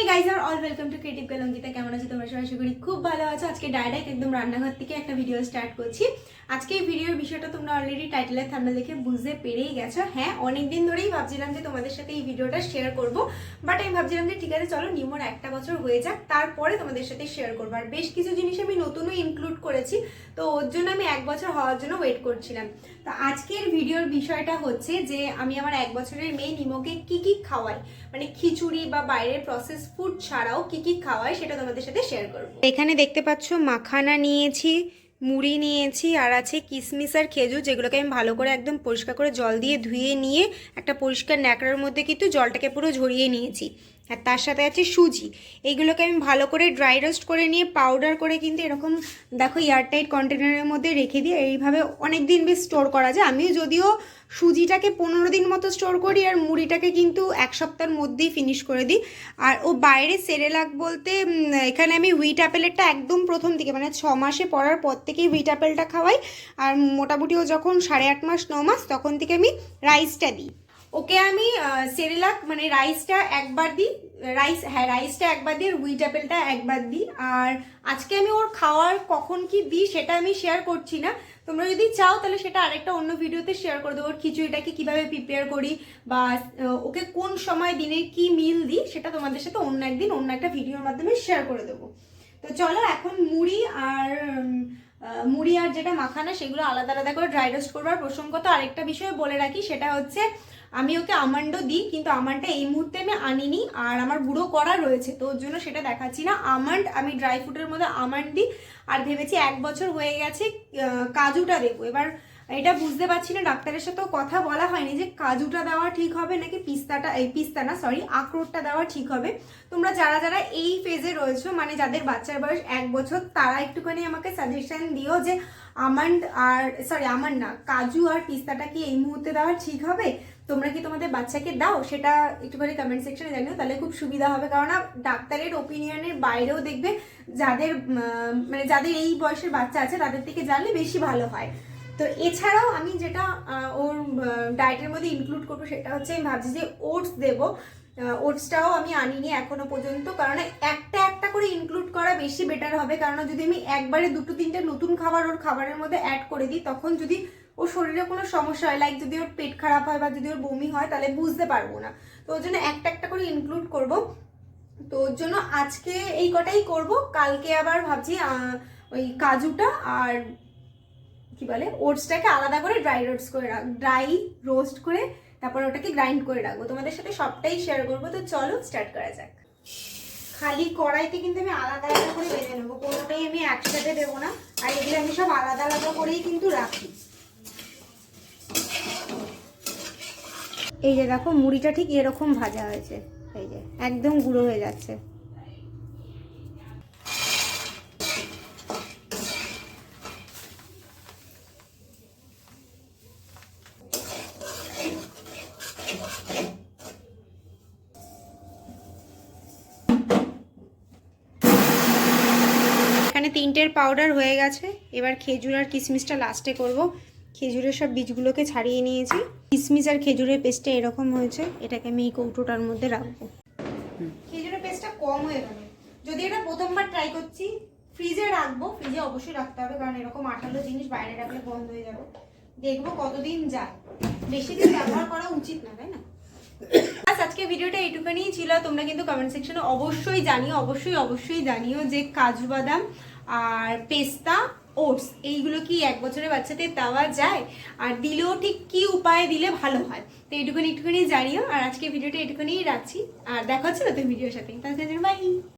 Guys are all welcome to creative girl Ankita. কেমন আছো তোমরা সবাই? আশা করি খুব ভালো আছো। আজকে ডাইরেক্ট একদম রান্নাঘর থেকে একটা ভিডিও স্টার্ট করছি। আজকে এই ভিডিওর বিষয়টা তোমরা অলরেডি টাইটেলের থাম্বনেল দেখে বুঝতে পেরেই গেছো। হ্যাঁ, অনেকদিন ধরেই ভাবছিলাম যে তোমাদের সাথে এই ভিডিওটা শেয়ার করব, বাট আমি ভাবছিলাম যে ঠিক আছে চলো নিউমোর 1 বছর হয়ে যাক, তারপরে তোমাদের সাথে শেয়ার করবো। আর বেশ কিছু জিনিস আমি নতুনও ইনক্লুড করেছি, তো ওর জন্য আমি 1 বছর হওয়ার জন্য ওয়েট করছিলাম। তো আজকের ভিডিওর বিষয়টা হচ্ছে যে আমি আমার 1 বছরের মেয়ে নিমোকে কি কি খাওয়াই, মানে খিচুড়ি বা বাইরের প্রসেস ফুড ছাড়াও কি কি খাওয়াই সেটা তোমাদের সাথে শেয়ার করব। এখানে দেখতে পাচ্ছ মাখানা নিয়েছি, মুড়ি নিয়েছি, আর আছে কিশমিশ আর খেজুর, যেগুলোকে আমি ভালো করে একদম পরিষ্কার করে জল দিয়ে ধুয়ে নিয়ে একটা পরিষ্কার ন্যাকড়ার মধ্যে কিন্তু জলটাকে পুরো ঝরিয়ে নিয়েছি। আর তার সাথে আছে সুজি। এইগুলোকে আমি ভালো করে ড্রাই রোস্ট করে নিয়ে পাউডার করে কিন্তু এরকম দেখো এয়ারটাইট কন্টেনারের মধ্যে রেখে দিয়ে এইভাবে অনেক দিন বেশ স্টোর করা যায়। আমিও যদিও সুজিটাকে 15 দিন মতো স্টোর করি, আর মুড়িটাকে কিন্তু 1 সপ্তাহের মধ্যেই ফিনিশ করে দিই। আর ও বাইরে সেরেলাক বলতে এখানে আমি হুইট অ্যাপেলেরটা একদম প্রথম থেকে মানে 6 মাসে পড়ার পর থেকেই হুইট অ্যাপেলটা খাওয়াই। আর মোটামুটি ও যখন 8.5 মাস 9 মাস তখন থেকে আমি রাইসটা দিই ওকে। আমি সেরেলাক মানে রাইসটা একবার দিই, রাইসটা একবার দিই, আর হুইট অ্যাপেলটা একবার দিই। আর আজকে আমি ওর খাওয়ার কখন কি দিই সেটা আমি শেয়ার করছি না, তোমরা যদি চাও তাহলে সেটা আরেকটা অন্য ভিডিওতে শেয়ার করে দেবো। ওর খিচুড়িটাকে কিভাবে প্রিপেয়ার করি বা ওকে কোন সময় দিনে কি মিল দিই সেটা তোমাদের সাথে অন্য একদিন অন্য একটা ভিডিওর মাধ্যমে শেয়ার করে দেবো। তো চলো এখন মুড়ি আর যেটা মাখানা সেগুলো আলাদা আলাদা করে ড্রাই রোস্ট করবো। আর প্রসঙ্গত আরেকটা বিষয় বলে রাখি, সেটা হচ্ছে আমি ওকে আমন্ডও দিই, কিন্তু আমন্ডটা এই মুহূর্তে আমি আনিনি, আর আমার গুঁড়ো করা রয়েছে, তো ওর জন্য সেটা দেখাচ্ছি না। আমন্ড আমি ড্রাই ফ্রুটের মধ্যে আমন্ড দিই। আর ভেবেছি 1 বছর হয়ে গেছে কাজুটা দেবো। এবার এটা বুঝতে পারছি না, ডাক্তারের সাথেও কথা বলা হয়নি যে কাজুটা দেওয়া ঠিক হবে নাকি আখরোটটা দেওয়া ঠিক হবে। তোমরা যারা যারা এই ফেজে রয়েছো, মানে যাদের বাচ্চার বয়স 1 বছর, তারা একটুখানি আমাকে সাজেশন দিও যে কাজু আর পিস্তাটা কি এই মুহূর্তে দেওয়া ঠিক হবে? তোমরা কি তোমাদের বাচ্চাকে দাও? সেটা একটুখানি কমেন্ট সেকশনে জানিও, তাহলে খুব সুবিধা হবে। কারণ ডাক্তারের ওপিনিয়নের বাইরেও দেখবে যাদের এই বয়সের বাচ্চা আছে তাদের থেকে জানলে বেশি ভালো হয়। তো এছাড়াও আমি যেটা ওর ডায়েটের মধ্যে ইনক্লুড করবো সেটা হচ্ছে আমি ভাবছি যে ওটস দেবো। ওটসটাও আমি আনিনি এখনো পর্যন্ত, কারণ একটা একটা করে ইনক্লুড করা বেশি বেটার হবে। কারণ যদি আমি একবারে 2-3টে নতুন খাবার ওর খাবারের মধ্যে অ্যাড করে দিই, তখন যদি ওর শরীরে কোনো সমস্যা হয়, লাইক যদি ওর পেট খারাপ হয় বা যদি ওর বমি হয়, তাহলে বুঝতে পারবো না। তো ওর জন্য একটা একটা করে ইনক্লুড করব। তো ওর জন্য আজকে এই কটাই করব। কালকে আবার ভাবছি ওই কাজুটা আর কি বলে ওটসটাকে আলাদা করে ড্রাই রোস্ট করে তারপর ওটাকে গ্রাইন্ড করে রাখবো। তোমাদের সাথে সবটাই শেয়ার করবো। তো চলো স্টার্ট করা যাক। খালি কড়াইতে কিন্তু আমি আলাদা আলাদা করে বেঁধে নেবো, কোনোটাই আমি একসাথে দেবো না। আর এগুলো আমি সব আলাদা আলাদা করেই কিন্তু রাখি। এই যে দেখো মুড়িটা ঠিক এরকম ভাজা হয়েছে, এই যে একদম গুঁড়ো হয়ে যাচ্ছে। এখানে 3টের পাউডার হয়ে গেছে। এবার খেজুর আর কিশমিশটা লাস্টে করব। খেজুরের সব বীজগুলোকে ছাড়িয়ে নিয়েছি। কিশমিশ আর খেজুরের পেস্টটা এরকম হয়েছে, এটাকে আমি এই কৌটোটার মধ্যে রাখবো। খেজুরের পেস্টটা কম হয়ে গেল, যদি এটা প্রথমবার ট্রাই করছি। ফ্রিজে রাখবো, ফ্রিজে অবশ্যই রাখতে হবে, কারণ এরকম আঠালো জিনিস বাইরে রাখলে বন্ধ হয়ে যাবে। দেখবো কতদিন যায়, বেশি দিন ব্যবহার করা উচিত না, তাই না? আজকে ভিডিওটা এইটুখানি ছিল। তোমরা কিন্তু কমেন্ট সেকশনে অবশ্যই জানিও যে কাজু বাদাম আর পেস্তা ওটস এইগুলো কি 1 বছরের বাচ্চাদের দেওয়া যায়, আর দিলেও ঠিক কি উপায়ে দিলে ভালো হয়। তো একটুখানি জানিও। আর আজকে ভিডিওটা এইটুখানি রাখছি, আর দেখা হচ্ছে নতুন ভিডিওর সাথে। তাহলে বাই।